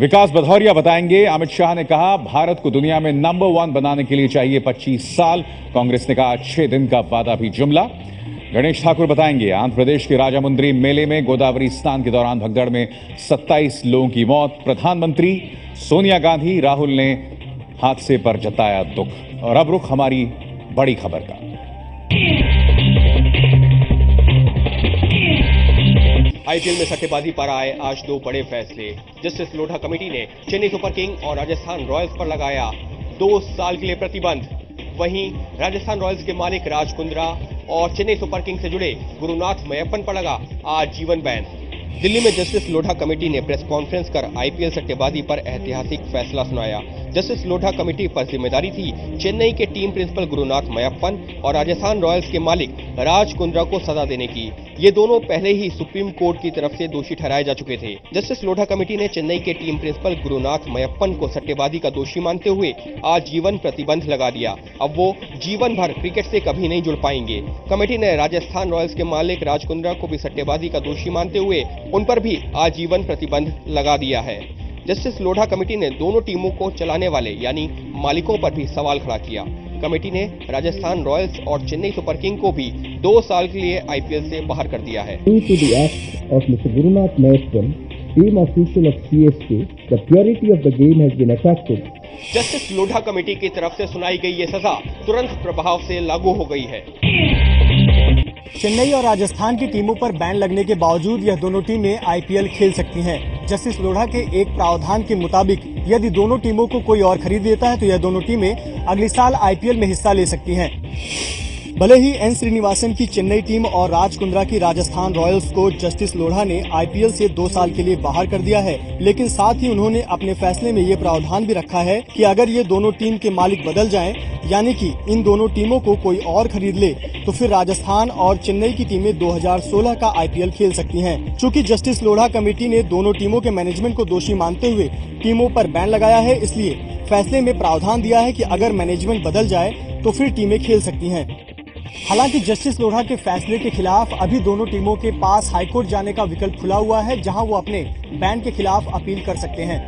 विकास भदौरिया बताएंगे। अमित शाह ने कहा भारत को दुनिया में नंबर 1 बनाने के लिए चाहिए 25 साल। कांग्रेस ने कहा 6 दिन का वादा भी जुमला। गणेश ठाकुर बताएंगे। आंध्र प्रदेश के राजामुंद्री मेले में गोदावरी स्नान के दौरान भगदड़ में 27 लोगों की मौत। प्रधानमंत्री सोनिया गांधी राहुल ने हादसे पर जताया दुख। और अब रुख हमारी बड़ी खबर का। आईपीएल में सट्टेबाजी पर आए आज 2 बड़े फैसले। जस्टिस लोढ़ा कमेटी ने चेन्नई सुपर किंग और राजस्थान रॉयल्स पर लगाया 2 साल के लिए प्रतिबंध। वहीं राजस्थान रॉयल्स के मालिक राज कुंद्रा और चेन्नई सुपर किंग से जुड़े गुरुनाथ मयप्पन पर लगा आजीवन बैन। दिल्ली में जस्टिस लोढ़ा कमेटी ने प्रेस कॉन्फ्रेंस कर आईपीएल सट्टेबाजी पर ऐतिहासिक फैसला सुनाया। जस्टिस लोढ़ा कमेटी पर जिम्मेदारी थी चेन्नई के टीम प्रिंसिपल गुरुनाथ मयप्पन और राजस्थान रॉयल्स के मालिक राज कुंद्रा को सजा देने की। ये दोनों पहले ही सुप्रीम कोर्ट की तरफ से दोषी ठहराए जा चुके थे। जस्टिस लोढ़ा कमेटी ने चेन्नई के टीम प्रिंसिपल गुरुनाथ मयप्पन को सट्टेबाजी का दोषी मानते हुए आजीवन प्रतिबंध लगा दिया। अब वो जीवन भर क्रिकेट से कभी नहीं जुड़ पाएंगे। कमेटी ने राजस्थान रॉयल्स के मालिक राज कुंद्रा को भी सट्टेबाजी का दोषी मानते हुए उन पर भी आजीवन प्रतिबंध लगा दिया है। जस्टिस लोढ़ा कमेटी ने दोनों टीमों को चलाने वाले यानी मालिकों पर भी सवाल खड़ा किया। कमेटी ने राजस्थान रॉयल्स और चेन्नई सुपर किंग को भी 2 साल के लिए आईपीएल से बाहर कर दिया है। Due to the act of Mr. Gurunath Meyappan, team official of CSK, the purity of the game has been affected. Justice Lodha committee की तरफ से सुनाई गई ये सजा तुरंत प्रभाव से लागू हो गई है। चेन्नई और राजस्थान की टीमों पर बैन लगने के बावजूद यह दोनों टीमें आईपीएल खेल सकती हैं। जस्टिस लोढ़ा के एक प्रावधान के मुताबिक यदि दोनों टीमों को कोई और खरीद लेता है तो यह दोनों टीमें अगले साल आईपीएल में हिस्सा ले सकती हैं। भले ही एन श्रीनिवासन की चेन्नई टीम और राज कुंद्रा की राजस्थान रॉयल्स को जस्टिस लोढ़ा ने आईपीएल से 2 साल के लिए बाहर कर दिया है, लेकिन साथ ही उन्होंने अपने फैसले में ये प्रावधान भी रखा है कि अगर ये दोनों टीम के मालिक बदल जाएं, यानी कि इन दोनों टीमों को कोई और खरीद ले, तो फिर राजस्थान और चेन्नई की टीमें 2016 का आईपीएल खेल सकती हैं। चूंकि जस्टिस लोढ़ा कमेटी ने दोनों टीमों के मैनेजमेंट को दोषी मानते हुए टीमों पर बैन लगाया है, इसलिए फैसले में प्रावधान दिया है कि अगर मैनेजमेंट बदल जाए तो फिर टीमें खेल सकती हैं। हालांकि जस्टिस लोढ़ा के फैसले के खिलाफ अभी दोनों टीमों के पास हाईकोर्ट जाने का विकल्प खुला हुआ है, जहां वो अपने बैन के खिलाफ अपील कर सकते हैं।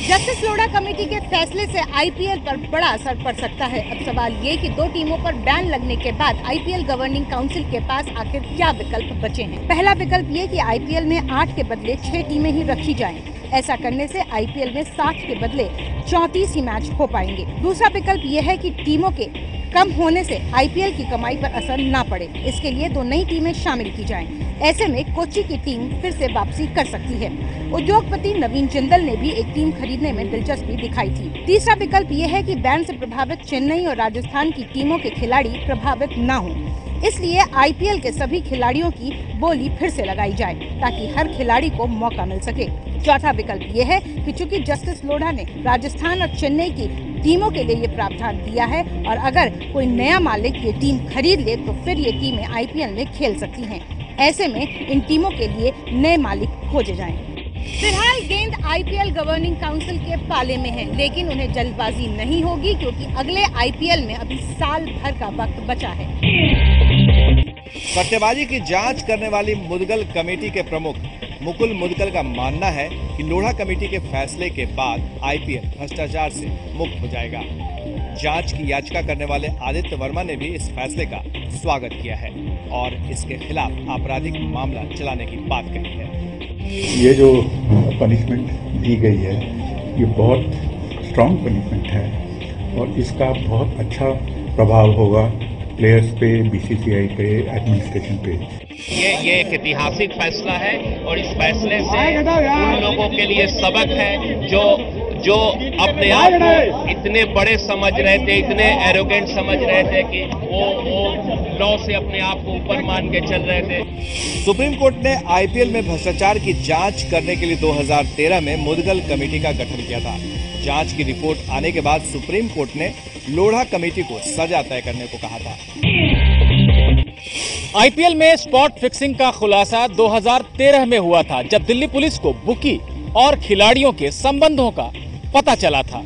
जस्टिस लोढ़ा कमेटी के फैसले से आईपीएल पर बड़ा असर पड़ सकता है। अब सवाल ये कि 2 टीमों पर बैन लगने के बाद आईपीएल गवर्निंग काउंसिल के पास आखिर क्या विकल्प बचे हैं। पहला विकल्प ये कि आईपीएल में 8 के बदले 6 टीमें ही रखी जाएं। ऐसा करने से आईपीएल में 60 के बदले 34 ही मैच हो पाएंगे। दूसरा विकल्प ये है कि टीमों के कम होने से आईपीएल की कमाई पर असर न पड़े, इसके लिए 2 नई टीमें शामिल की जाएं। ऐसे में कोच्चि की टीम फिर से वापसी कर सकती है। उद्योगपति नवीन जिंदल ने भी एक टीम खरीदने में दिलचस्पी दिखाई थी। तीसरा विकल्प ये है कि बैन से प्रभावित चेन्नई और राजस्थान की टीमों के खिलाड़ी प्रभावित न हों, इसलिए आईपीएल के सभी खिलाड़ियों की बोली फिर से लगाई जाए ताकि हर खिलाड़ी को मौका मिल सके। चौथा विकल्प ये है कि चूंकि जस्टिस लोढ़ा ने राजस्थान और चेन्नई की टीमों के लिए ये प्रावधान दिया है और अगर कोई नया मालिक ये टीम खरीद ले तो फिर ये टीमें आईपीएल में खेल सकती हैं। ऐसे में इन टीमों के लिए नए मालिक खोजे जाएं। फिलहाल गेंद आईपीएल गवर्निंग काउंसिल के पाले में है, लेकिन उन्हें जल्दबाजी नहीं होगी क्योंकि अगले आईपीएल में अभी साल भर का वक्त बचा है। सट्टेबाजी की जांच करने वाली मुदगल कमेटी के प्रमुख मुकुल मुदगल का मानना है कि लोढ़ा कमेटी के फैसले के बाद आईपीएल भ्रष्टाचार से मुक्त हो जाएगा। जांच की याचिका करने वाले आदित्य वर्मा ने भी इस फैसले का स्वागत किया है और इसके खिलाफ आपराधिक मामला चलाने की बात कही है। ये जो पनिशमेंट दी गई है ये बहुत स्ट्रॉन्ग पनिशमेंट है और इसका बहुत अच्छा प्रभाव होगा प्लेयर्स पे, बीसीसीआई पे, एडमिनिस्ट्रेशन पे। ये एक ऐतिहासिक फैसला है और इस फैसले से उन लोगों के लिए सबक है जो अपने आप को इतने बड़े समझ रहे थे, इतने एरोगेंट समझ रहे थे कि वो लॉ से अपने आप को ऊपर मान के चल रहे थे। सुप्रीम कोर्ट ने आईपीएल में भ्रष्टाचार की जांच करने के लिए 2013 में मुदगल कमेटी का गठन किया था। जांच की रिपोर्ट आने के बाद सुप्रीम कोर्ट ने लोढ़ा कमेटी को सजा तय करने को कहा था। आईपीएल में स्पॉट फिक्सिंग का खुलासा 2013 में हुआ था, जब दिल्ली पुलिस को बुकी और खिलाड़ियों के संबंधों का पता चला था।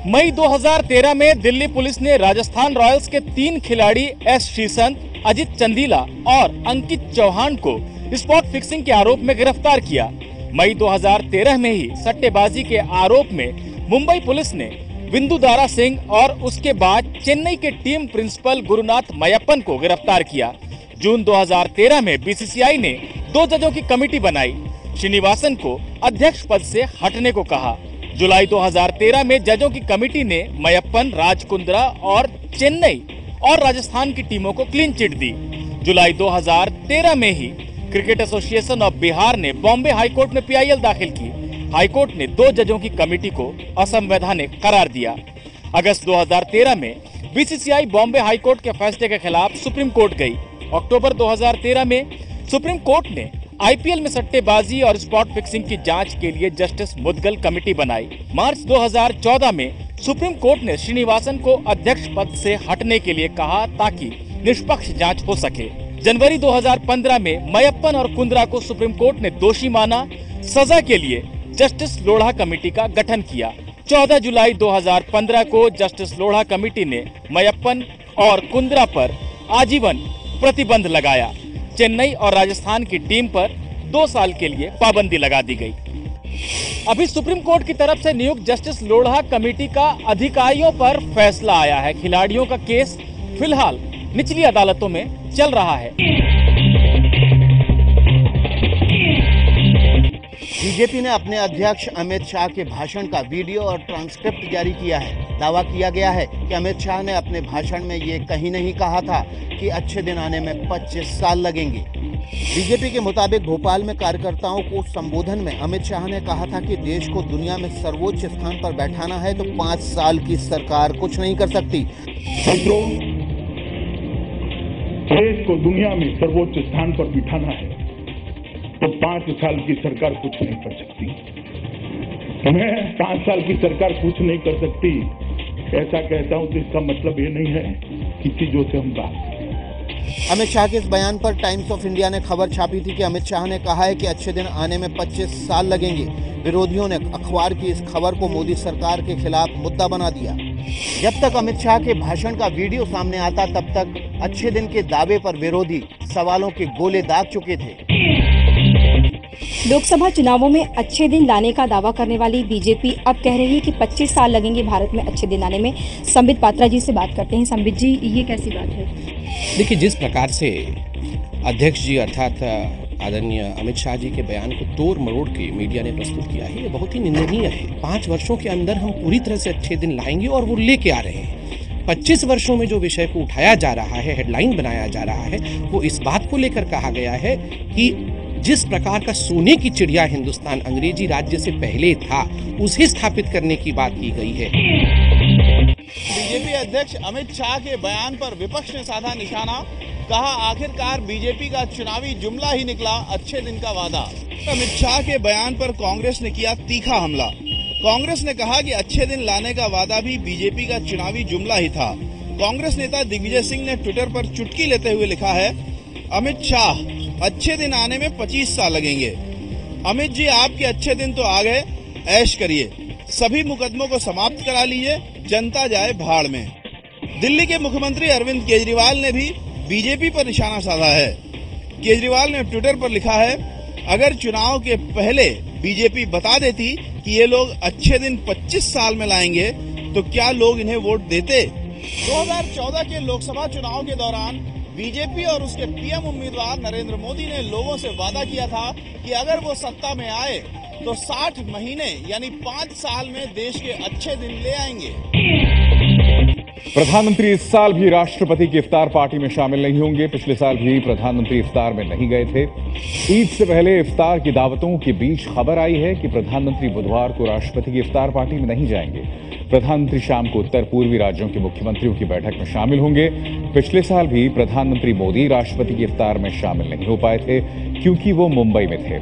मई 2013 में दिल्ली पुलिस ने राजस्थान रॉयल्स के 3 खिलाड़ी एस श्रीसंत, अजित चंदीला और अंकित चौहान को स्पॉट फिक्सिंग के आरोप में गिरफ्तार किया। मई 2013 में ही सट्टेबाजी के आरोप में मुंबई पुलिस ने बिंदु दारा सिंह और उसके बाद चेन्नई के टीम प्रिंसिपल गुरुनाथ मयप्पन को गिरफ्तार किया। जून 2013 में बीसीसीआई ने 2 जजों की कमेटी बनाई। श्रीनिवासन को अध्यक्ष पद से हटने को कहा। जुलाई 2013 में जजों की कमेटी ने मयप्पन, राजकुंद्रा और चेन्नई और राजस्थान की टीमों को क्लीन चिट दी। जुलाई 2013 में ही क्रिकेट एसोसिएशन ऑफ बिहार ने बॉम्बे हाईकोर्ट में पीआईएल दाखिल की। हाईकोर्ट ने 2 जजों की कमेटी को असंवैधानिक करार दिया। अगस्त 2013 में बीसीसीआई बॉम्बे हाईकोर्ट के फैसले के खिलाफ सुप्रीम कोर्ट गई। अक्टूबर 2013 में सुप्रीम कोर्ट ने आईपीएल में सट्टेबाजी और स्पॉट फिक्सिंग की जांच के लिए जस्टिस मुदगल कमेटी बनाई। मार्च 2014 में सुप्रीम कोर्ट ने श्रीनिवासन को अध्यक्ष पद से हटने के लिए कहा ताकि निष्पक्ष जांच हो सके। जनवरी 2015 में मयप्पन और कुंद्रा को सुप्रीम कोर्ट ने दोषी माना। सजा के लिए जस्टिस लोढ़ा कमेटी का गठन किया। 14 जुलाई 2015 को जस्टिस लोढ़ा कमेटी ने मयप्पन और कुंद्रा पर आजीवन प्रतिबंध लगाया। चेन्नई और राजस्थान की टीम पर 2 साल के लिए पाबंदी लगा दी गई। अभी सुप्रीम कोर्ट की तरफ से नियुक्त जस्टिस लोढ़ा कमेटी का अधिकारियों पर फैसला आया है। खिलाड़ियों का केस फिलहाल निचली अदालतों में चल रहा है। बीजेपी ने अपने अध्यक्ष अमित शाह के भाषण का वीडियो और ट्रांसक्रिप्ट जारी किया है। दावा किया गया है कि अमित शाह ने अपने भाषण में ये कहीं नहीं कहा था कि अच्छे दिन आने में 25 साल लगेंगे। बीजेपी के मुताबिक भोपाल में कार्यकर्ताओं को संबोधन में अमित शाह ने कहा था कि देश को दुनिया में सर्वोच्च स्थान पर बैठाना है तो 5 साल की सरकार कुछ नहीं कर सकती। मित्रों, देश को दुनिया में सर्वोच्च स्थान पर बिठाना है तो 5 साल की सरकार कुछ नहीं कर सकती। मैं 5 साल की सरकार कुछ नहीं कर सकती ऐसा कहता हूं तो इसका मतलब ये नहीं है कि चीजों से हम बात। अमित शाह के इस बयान पर टाइम्स ऑफ इंडिया ने खबर छापी थी कि अमित शाह ने कहा है कि अच्छे दिन आने में 25 साल लगेंगे। विरोधियों ने अखबार की इस खबर को मोदी सरकार के खिलाफ मुद्दा बना दिया। जब तक अमित शाह के भाषण का वीडियो सामने आता तब तक अच्छे दिन के दावे पर विरोधी सवालों के गोले दाग चुके थे। लोकसभा चुनावों में अच्छे दिन लाने का दावा करने वाली बीजेपी अब कह रही है कि 25 साल लगेंगे भारत में अच्छे दिन आने में। संबित पात्रा जी से बात करते हैं। संबित जी, ये कैसी बात है? देखिए, जिस प्रकार से अध्यक्ष जी अर्थात आदरणीय अमित शाह जी के बयान को तोड़ मरोड़ के मीडिया ने प्रस्तुत किया है, ये बहुत ही निंदनीय है। 5 वर्षों के अंदर हम पूरी तरह से अच्छे दिन लाएंगे और वो लेके आ रहे हैं। 25 वर्षों में जो विषय को उठाया जा रहा है, हेडलाइन बनाया जा रहा है, वो इस बात को लेकर कहा गया है कि जिस प्रकार का सोने की चिड़िया हिंदुस्तान अंग्रेजी राज्य से पहले था, उसे स्थापित करने की बात की गई है। बीजेपी अध्यक्ष अमित शाह के बयान पर विपक्ष ने साधा निशाना। कहा, आखिरकार बीजेपी का चुनावी जुमला ही निकला, अच्छे दिन का वादा। अमित शाह के बयान पर कांग्रेस ने किया तीखा हमला। कांग्रेस ने कहा कि अच्छे दिन लाने का वादा भी बीजेपी का चुनावी जुमला ही था। कांग्रेस नेता दिग्विजय सिंह ने ट्विटर पर चुटकी लेते हुए लिखा है, अमित शाह, अच्छे दिन आने में 25 साल लगेंगे। अमित जी, आपके अच्छे दिन तो आ गए, ऐश करिए, सभी मुकदमों को समाप्त करा लीजिए, जनता जाए भाड़ में। दिल्ली के मुख्यमंत्री अरविंद केजरीवाल ने भी बीजेपी पर निशाना साधा है। केजरीवाल ने ट्विटर पर लिखा है, अगर चुनाव के पहले बीजेपी बता देती कि ये लोग अच्छे दिन 25 साल में लाएंगे तो क्या लोग इन्हें वोट देते? 2014 के लोकसभा चुनाव के दौरान बीजेपी और उसके पीएम उम्मीदवार नरेंद्र मोदी ने लोगों से वादा किया था कि अगर वो सत्ता में आए तो 60 महीने यानी 5 साल में देश के अच्छे दिन ले आएंगे। प्रधानमंत्री इस साल भी राष्ट्रपति की इफ्तार पार्टी में शामिल नहीं होंगे। पिछले साल भी प्रधानमंत्री इफ्तार में नहीं गए थे। ईद से पहले इफ्तार की दावतों के बीच खबर आई है कि प्रधानमंत्री बुधवार को राष्ट्रपति की इफ्तार पार्टी में नहीं जाएंगे। प्रधानमंत्री शाम को उत्तर पूर्वी राज्यों के मुख्यमंत्रियों की बैठक में शामिल होंगे। पिछले साल भी प्रधानमंत्री मोदी राष्ट्रपति की इफ्तार में शामिल नहीं हो पाए थे क्योंकि वो मुंबई में थे।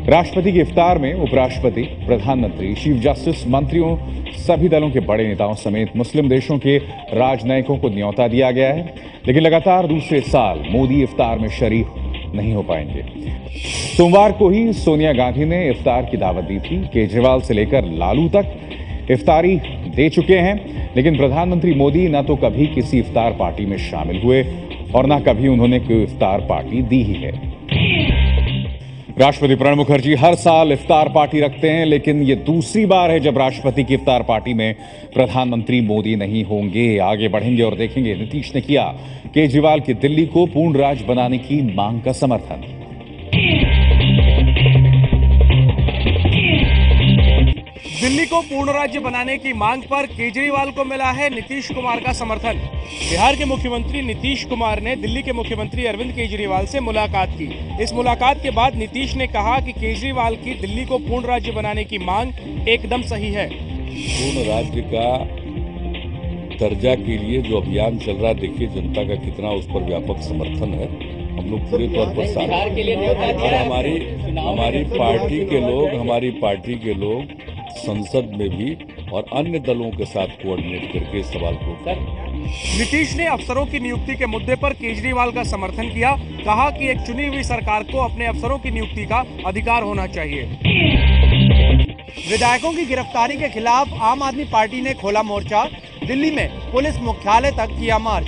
राष्ट्रपति की इफ्तार में उपराष्ट्रपति, प्रधानमंत्री, चीफ जस्टिस, मंत्रियों, सभी दलों के बड़े नेताओं समेत मुस्लिम देशों के राजनयिकों को न्योता दिया गया है, लेकिन लगातार दूसरे साल मोदी इफ्तार में शरीक नहीं हो पाएंगे। सोमवार को ही सोनिया गांधी ने इफ्तार की दावत दी थी। केजरीवाल से लेकर लालू तक इफ्तारी दे चुके हैं, लेकिन प्रधानमंत्री मोदी न तो कभी किसी इफ्तार पार्टी में शामिल हुए और न कभी उन्होंने कोई इफ्तार पार्टी दी ही है। राष्ट्रपति प्रणब मुखर्जी हर साल इफ्तार पार्टी रखते हैं, लेकिन ये दूसरी बार है जब राष्ट्रपति की इफ्तार पार्टी में प्रधानमंत्री मोदी नहीं होंगे। आगे बढ़ेंगे और देखेंगे नीतीश ने किया केजरीवाल की दिल्ली को पूर्ण राज्य बनाने की मांग का समर्थन। दिल्ली को पूर्ण राज्य बनाने की मांग पर केजरीवाल को मिला है नीतीश कुमार का समर्थन। बिहार के मुख्यमंत्री नीतीश कुमार ने दिल्ली के मुख्यमंत्री अरविंद केजरीवाल से मुलाकात की। इस मुलाकात के बाद नीतीश ने कहा कि केजरीवाल की दिल्ली को पूर्ण राज्य बनाने की मांग एकदम सही है। पूर्ण राज्य का दर्जा के लिए जो अभियान चल रहा है, देखिए जनता का कितना उस पर व्यापक समर्थन है। हम लोग पूरे तौर पर साथ और हमारी पार्टी के लोग संसद में भी और अन्य दलों के साथ कोऑर्डिनेट करके इस सवाल को उठाएं। नीतीश ने अफसरों की नियुक्ति के मुद्दे पर केजरीवाल का समर्थन किया। कहा कि एक चुनी हुई सरकार को अपने अफसरों की नियुक्ति का अधिकार होना चाहिए। विधायकों की गिरफ्तारी के खिलाफ आम आदमी पार्टी ने खोला मोर्चा। दिल्ली में पुलिस मुख्यालय तक किया मार्च।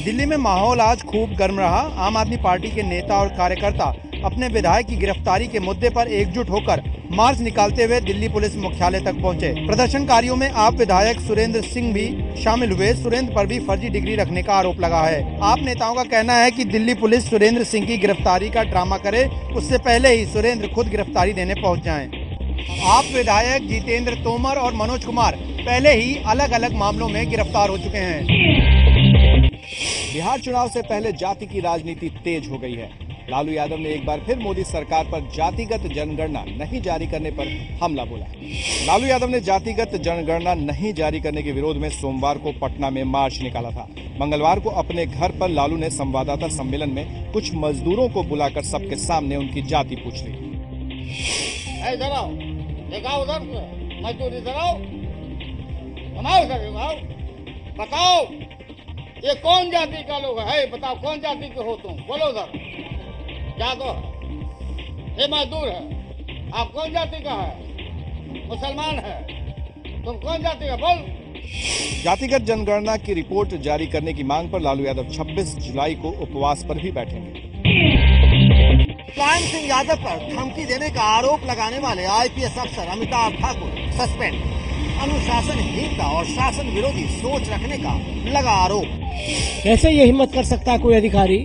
दिल्ली में माहौल आज खूब गर्म रहा। आम आदमी पार्टी के नेता और कार्यकर्ता अपने विधायक की गिरफ्तारी के मुद्दे पर एकजुट होकर मार्च निकालते हुए दिल्ली पुलिस मुख्यालय तक पहुंचे। प्रदर्शनकारियों में आप विधायक सुरेंद्र सिंह भी शामिल हुए। सुरेंद्र पर भी फर्जी डिग्री रखने का आरोप लगा है। आप नेताओं का कहना है कि दिल्ली पुलिस सुरेंद्र सिंह की गिरफ्तारी का ड्रामा करे, उससे पहले ही सुरेंद्र खुद गिरफ्तारी देने पहुँच जाए। आप विधायक जितेंद्र तोमर और मनोज कुमार पहले ही अलग अलग मामलों में गिरफ्तार हो चुके हैं। बिहार चुनाव से पहले जाति की राजनीति तेज हो गई है। लालू यादव ने एक बार फिर मोदी सरकार पर जातिगत जनगणना नहीं जारी करने पर हमला बोला। लालू यादव ने जातिगत जनगणना नहीं जारी करने के विरोध में सोमवार को पटना में मार्च निकाला था। मंगलवार को अपने घर पर लालू ने संवाददाता सम्मेलन में कुछ मजदूरों को बुलाकर सबके सामने उनकी जाति पूछ ली। बताओ ये कौन जाति का लोग है? बताओ कौन जाति के हो तुम? बोलो उधर क्या तो ये मजदूर है। आप कौन जाति का है? मुसलमान है। तुम कौन जाति का? बोल। जातिगत जनगणना की रिपोर्ट जारी करने की मांग पर लालू यादव 26 जुलाई को उपवास पर भी बैठेंगे। मुलायम सिंह यादव पर धमकी देने का आरोप लगाने वाले आईपीएस अफसर अमिताभ ठाकुर सस्पेंड। अनुशासनहीनता और शासन विरोधी सोच रखने का लगा आरोप। कैसे ये हिम्मत कर सकता है कोई अधिकारी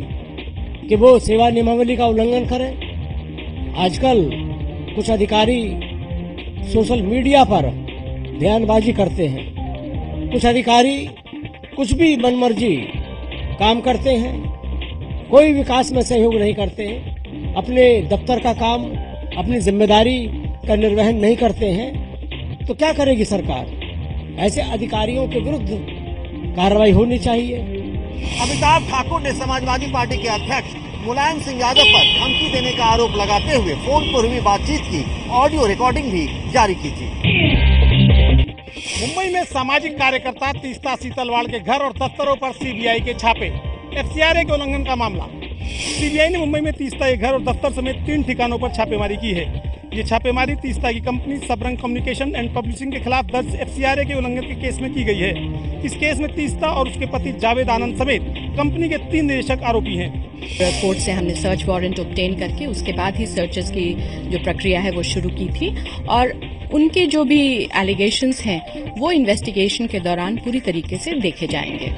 कि वो सेवा नियमावली का उल्लंघन करे? आजकल कुछ अधिकारी सोशल मीडिया पर बयानबाजी करते हैं। कुछ अधिकारी कुछ भी मनमर्जी काम करते हैं, कोई विकास में सहयोग नहीं करते हैं, अपने दफ्तर का काम, अपनी जिम्मेदारी का निर्वहन नहीं करते हैं। तो क्या करेगी सरकार? ऐसे अधिकारियों के विरुद्ध कार्रवाई होनी चाहिए। अमिताभ ठाकुर ने समाजवादी पार्टी के अध्यक्ष मुलायम सिंह यादव पर धमकी देने का आरोप लगाते हुए फोन पर हुई बातचीत की ऑडियो रिकॉर्डिंग भी जारी की थी। मुंबई में सामाजिक कार्यकर्ता तीस्ता सीतलवाड़ के घर और दफ्तरों पर सीबीआई के छापे। एफसीआरए के उल्लंघन का मामला। सीबीआई ने मुंबई में तीस्ता के घर और दफ्तर समेत 3 ठिकानों पर छापेमारी की है। ये छापेमारी तीस्ता की company Sabrang communication and publishing के खिलाफ दर्ज एफसीआरए के उल्लंघन के केस में की गई है। इस केस में तीस्ता और उसके पति जावेद आनंद समेत कंपनी के 3 निदेशक आरोपी हैं। कोर्ट से हमने सर्च वारंट ऑब्टेन करके उसके बाद ही सर्चेस की जो प्रक्रिया है वो शुरू की थी और उनके जो भी एलिगेशंस हैं वो इन्वेस्टिगेशन के दौरान पूरी तरीके से देखे जाएंगे।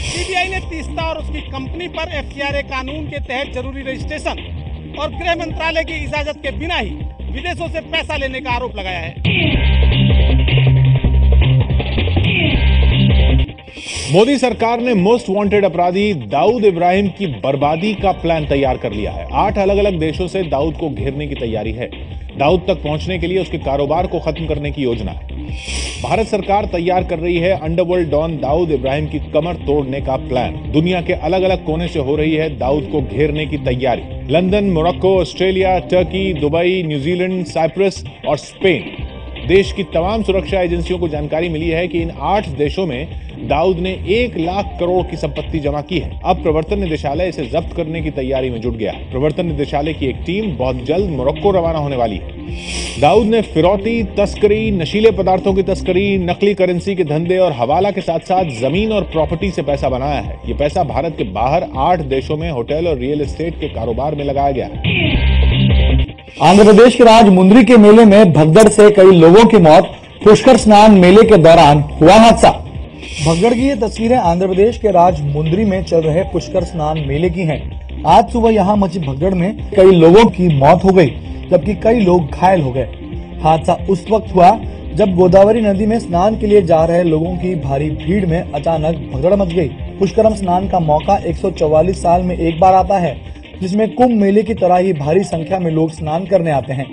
सीबीआई ने तीस्ता और उसकी कंपनी पर एफसीआरए कानून के तहत जरूरी रजिस्ट्रेशन और गृह मंत्रालय की इजाजत के बिना ही विदेशों से पैसा लेने का आरोप लगाया है। मोदी सरकार ने मोस्ट वांटेड अपराधी दाऊद इब्राहिम की बर्बादी का प्लान तैयार कर लिया है। 8 अलग अलग देशों से दाऊद को घेरने की तैयारी है। दाऊद तक पहुंचने के लिए उसके कारोबार को खत्म करने की योजना है। भारत सरकार तैयार कर रही है अंडरवर्ल्ड डॉन दाऊद इब्राहिम की कमर तोड़ने का प्लान। दुनिया के अलग अलग कोने से हो रही है दाऊद को घेरने की तैयारी। London, Morocco, Australia, Turkey, Dubai, New Zealand, Cyprus और स्पेन देश की तमाम सुरक्षा एजेंसियों को जानकारी मिली है कि इन 8 देशों में दाऊद ने 1 लाख करोड़ की संपत्ति जमा की है। अब प्रवर्तन निदेशालय इसे जब्त करने की तैयारी में जुट गया है। प्रवर्तन निदेशालय की एक टीम बहुत जल्द मोरक्को रवाना होने वाली है। दाऊद ने फिरौती, तस्करी, नशीले पदार्थों की तस्करी, नकली करेंसी के धंधे और हवाला के साथ साथ जमीन और प्रॉपर्टी से पैसा बनाया है। ये पैसा भारत के बाहर 8 देशों में होटल और रियल एस्टेट के कारोबार में लगाया गया है। आंध्र प्रदेश के राजमुंद्री के मेले में भगदड़ से कई लोगों की मौत। पुष्कर स्नान मेले के दौरान हुआ हादसा। भगदड़ की ये तस्वीरें आंध्र प्रदेश के राजमुंद्री में चल रहे पुष्कर स्नान मेले की हैं। आज सुबह यहां मची भगदड़ में कई लोगों की मौत हो गई, जबकि कई लोग घायल हो गए। हादसा उस वक्त हुआ जब गोदावरी नदी में स्नान के लिए जा रहे लोगों की भारी भीड़ में अचानक भगदड़ मच गई। पुष्करम स्नान का मौका 144 साल में एक बार आता है, जिसमें कुंभ मेले की तरह ही भारी संख्या में लोग स्नान करने आते हैं।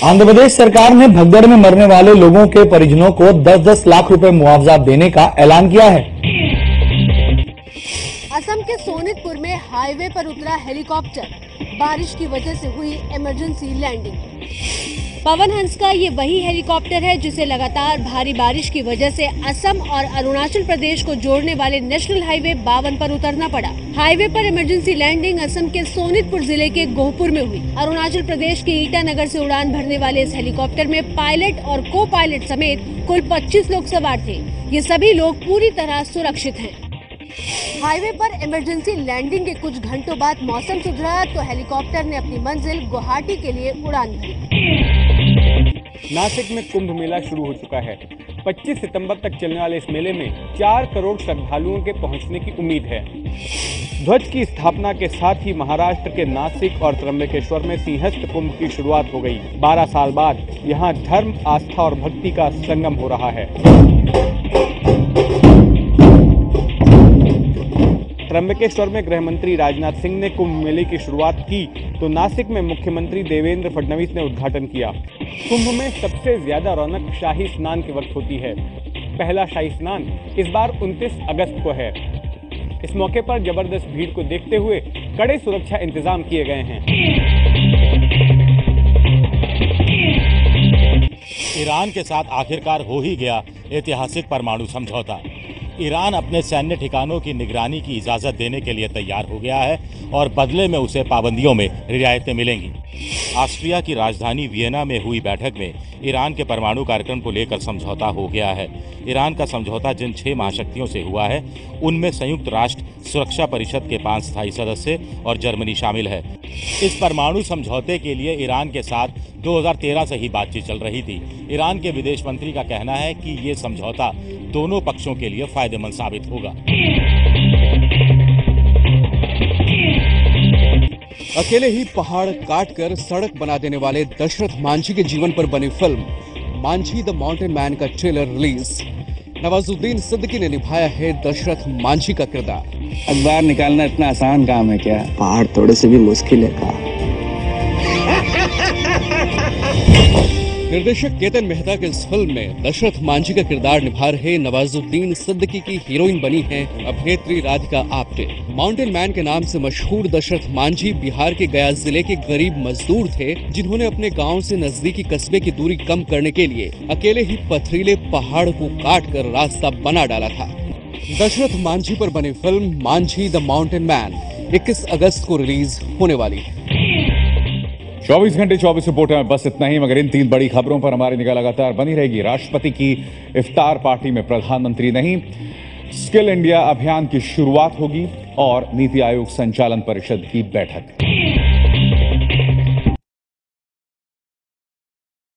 आंध्र प्रदेश सरकार ने भगदड़ में मरने वाले लोगों के परिजनों को 10-10 लाख रुपए मुआवजा देने का ऐलान किया है। असम के सोनितपुर में हाईवे पर उतरा हेलीकॉप्टर, बारिश की वजह से हुई इमरजेंसी लैंडिंग। पवन हंस का ये वही हेलीकॉप्टर है जिसे लगातार भारी बारिश की वजह से असम और अरुणाचल प्रदेश को जोड़ने वाले नेशनल हाईवे 52 पर उतरना पड़ा। हाईवे पर इमरजेंसी लैंडिंग असम के सोनितपुर जिले के गोहपुर में हुई। अरुणाचल प्रदेश के ईटानगर से उड़ान भरने वाले इस हेलीकॉप्टर में पायलट और को पायलट समेत कुल 25 लोग सवार थे। ये सभी लोग पूरी तरह सुरक्षित हैं। हाईवे पर इमरजेंसी लैंडिंग के कुछ घंटों बाद मौसम सुधरा तो हेलीकॉप्टर ने अपनी मंजिल गुवाहाटी के लिए उड़ान भरी। नासिक में कुंभ मेला शुरू हो चुका है। 25 सितंबर तक चलने वाले इस मेले में 4 करोड़ श्रद्धालुओं के पहुंचने की उम्मीद है। ध्वज की स्थापना के साथ ही महाराष्ट्र के नासिक और त्र्यंबकेश्वर में सिंहस्थ कुंभ की शुरुआत हो गई। 12 साल बाद यहां धर्म, आस्था और भक्ति का संगम हो रहा है। त्र्यंबकेश्वर में गृह मंत्री राजनाथ सिंह ने कुंभ मेले की शुरुआत की तो नासिक में मुख्यमंत्री देवेंद्र फडणवीस ने उद्घाटन किया। कुंभ में सबसे ज्यादा रौनक शाही स्नान के वक्त होती है। पहला शाही स्नान इस बार 29 अगस्त को है। इस मौके पर जबरदस्त भीड़ को देखते हुए कड़े सुरक्षा इंतजाम किए गए हैं। ईरान के साथ आखिरकार हो ही गया ऐतिहासिक परमाणु समझौता। ईरान अपने सैन्य ठिकानों की निगरानी की इजाज़त देने के लिए तैयार हो गया है और बदले में उसे पाबंदियों में रियायतें मिलेंगी। ऑस्ट्रिया की राजधानी वियना में हुई बैठक में ईरान के परमाणु कार्यक्रम को लेकर समझौता हो गया है। ईरान का समझौता जिन 6 महाशक्तियों से हुआ है उनमें संयुक्त राष्ट्र सुरक्षा परिषद के 5 स्थायी सदस्य और जर्मनी शामिल है। इस परमाणु समझौते के लिए ईरान के साथ 2013 से ही बातचीत चल रही थी। ईरान के विदेश मंत्री का कहना है कि ये समझौता दोनों पक्षों के लिए फायदेमंद साबित होगा। अकेले ही पहाड़ काटकर सड़क बना देने वाले दशरथ मांझी के जीवन पर बनी film Manjhi the mountain man का ट्रेलर रिलीज। नवाजुद्दीन सिद्दीकी ने निभाया है दशरथ मांझी का किरदार। अखबार निकालना इतना आसान काम है क्या? पहाड़ थोड़े से भी मुश्किल है। निर्देशक केतन मेहता के इस फिल्म में दशरथ मांझी का किरदार निभा रहे नवाजुद्दीन सिद्दीकी की हीरोइन बनी है अभिनेत्री राधिका आप्टे। माउंटेन मैन के नाम से मशहूर दशरथ मांझी बिहार के गया जिले के गरीब मजदूर थे, जिन्होंने अपने गांव से नजदीकी कस्बे की दूरी कम करने के लिए अकेले ही पथरीले पहाड़ को काट कर रास्ता बना डाला था। दशरथ मांझी पर बनी film Manjhi the mountain man 21 अगस्त को रिलीज होने वाली है। 24 घंटे 24 रिपोर्टर में बस इतना ही, मगर इन 3 बड़ी खबरों पर हमारी निगाह लगातार बनी रहेगी। राष्ट्रपति की इफ्तार पार्टी में प्रधानमंत्री नहीं, स्किल इंडिया अभियान की शुरुआत होगी और नीति आयोग संचालन परिषद की बैठक।